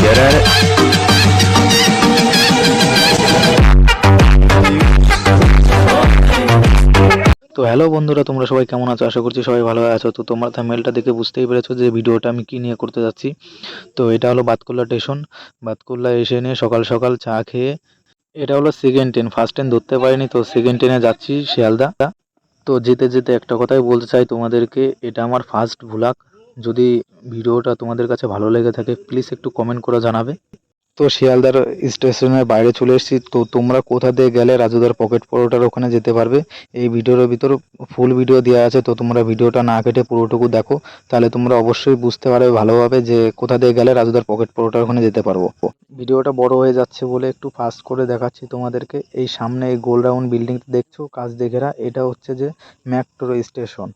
Get at it. তো hello বন্ধুরা, তোমরা সবাই কেমন আছো? আশা করছি সবাই ভালো আছো। তো তোমরা থাম্বনেলটা দেখে বুঝতেই পেরেছো যে ভিডিওটা আমি কি নিয়ে করতে যাচ্ছি। তো এটা হলো বাতকুল্লা স্টেশন। বাতকুল্লা এসে নিয়ে সকাল সকাল চা খেয়ে, এটা হলো সেকেন্ড ট্রেন, ফার্স্ট ট্রেন ধরতে পারিনি, তো সেকেন্ড ট্রেনে যাচ্ছি শিয়ালদা। তো যেতে যেতে একটা কথাই বলতে চাই তোমাদেরকে, এটা আমার ফার্স্ট ভ্লগ। যদি ভিডিওটা তোমাদের কাছে ভালো লেগে থাকে প্লিজ একটু কমেন্ট করে জানাবে। তো শিয়ালদার স্টেশনের বাইরে চলে এসেছি। তো তোমরা কোথা দিয়ে গেলে রাজুদার পকেট পরোটার ওখানে যেতে পারবে, এই ভিডিওর ভিতর ফুল ভিডিও দেওয়া আছে। তো তোমরা ভিডিওটা না কেটে পুরোটুকু দেখো, তাহলে তোমরা অবশ্যই বুঝতে পারবে ভালোভাবে যে কোথা দিয়ে গেলে রাজুদার পকেট পরোটার ওখানে যেতে পারবো। ভিডিওটা বড় হয়ে যাচ্ছে বলে একটু ফাস্ট করে দেখাচ্ছি তোমাদেরকে। এই সামনে এই গোল রাউন্ড বিল্ডিংটা দেখছো কাঁচ দিয়ে ঘেরা, এটা হচ্ছে যে মেট্রো স্টেশন।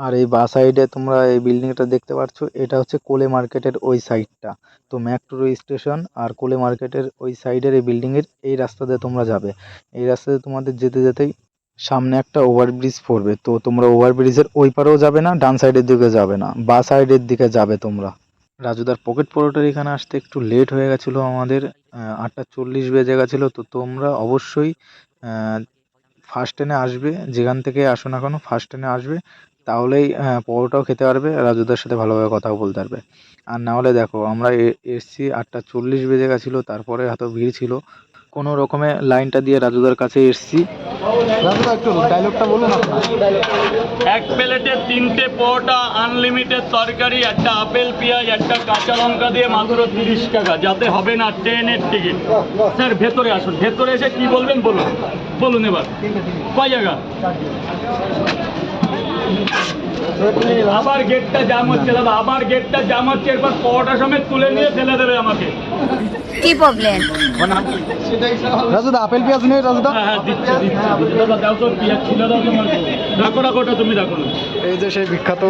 আর এই বাঁ সাইডে তোমরা এই বিল্ডিংটা দেখতে পাচ্ছ, এটা হচ্ছে কোলে মার্কেটের ওই সাইডটা। তো মেট্রো স্টেশন আর কোলে মার্কেটের ওই সাইডের এই বিল্ডিংয়ের এই রাস্তা দিয়ে তোমরা যাবে। এই রাস্তাতে তোমাদের যেতে যেতেই সামনে একটা ওভারব্রিজ পড়বে। তো তোমরা ওভারব্রিজের ওই পারেও যাবে না, ডান সাইডের দিকে যাবে না, বাঁ সাইডের দিকে যাবে তোমরা। রাজুদার পকেট পরোটার এখানে আসতে একটু লেট হয়ে গেছিলো আমাদের, 8:40 বেজে গেছিলো। তো তোমরা অবশ্যই ফার্স্ট ট্রেনে আসবে, যেখান থেকে আসো না কেন ফার্স্ট ট্রেনে আসবে, তাহলেই পরোটাও খেতে পারবে, রাজুদার সাথে ভালোভাবে কথাও বলতে পারবে। আর না হলে দেখো আমরা এসছি 8:40 বেজে গেছিলো, তারপরে এত ভিড় ছিল, কোনো রকমে লাইনটা দিয়ে রাজুদার কাছে এসছি। রাজুদা একটু ডায়লগটা বলুন আপনার। এক প্লেটে 3টে পরোটা, আনলিমিটেড তরকারি, একটা আপেল পেঁয়াজ, একটা কাঁচা লঙ্কা দিয়ে মাত্র 30 টাকা, যাতে হবে না ট্রেনের টিকিট। স্যার ভেতরে আসুন, ভেতরে এসে কি বলবেন বলুন, বলুন এবার কয় জায়গা। আবার গেটটা জাম হচ্ছে দাদা, আবার গেটটা জাম হচ্ছে, এরপর পরোটা সমেত তুলে নিয়ে ফেলে দেবে আমাকে। কি প্রবলেম? রাজুদা আপেল পেঁয়াজ নেই রাজুদা? হ্যাঁ দিচ্ছি দাদা, দাও তো পেঁয়াজ ছিল, দাও তোমার, রাখো রাখো, ওটা তুমি রাখো না। এই যে সেই বিখ্যাত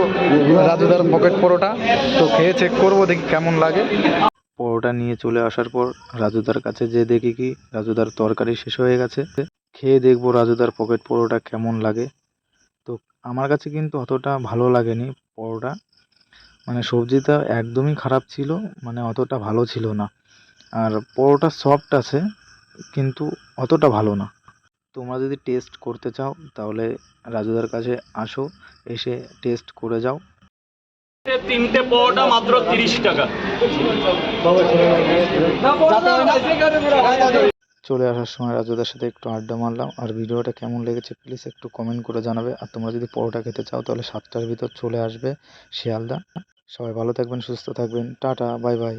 রাজুদার পকেট পরোটা, তো খেয়ে চেক করবো দেখি কেমন লাগে। পরোটা নিয়ে চলে আসার পর রাজুদার কাছে যে দেখি কি রাজুদার তরকারি শেষ হয়ে গেছে। খেয়ে দেখবো রাজুদার পকেট পরোটা কেমন লাগে। তো আমার কাছে কিন্তু অতটা ভালো লাগেনি পরোটা, মানে সবজিটা একদমই খারাপ ছিল, মানে অতটা ভালো ছিল না। আর পরোটা সফট আছে কিন্তু অতটা ভালো না। তোমরা যদি টেস্ট করতে চাও তাহলে রাজুদার কাছে আসো, এসে টেস্ট করে যাও। 3টে পরোটা মাত্র 30 টাকা। চলে আসার সময় রাজুদার সাথে একটু আড্ডা মারলাম। আর ভিডিওটা কেমন লেগেছে প্লিজ একটু কমেন্ট করে জানাবে। আর তোমরা যদি পরোটা খেতে চাও তাহলে 7টার ভিতর চলে আসবে শিয়ালদা। সবাই ভালো থাকবেন, সুস্থ থাকবেন, টাটা, বাই বাই।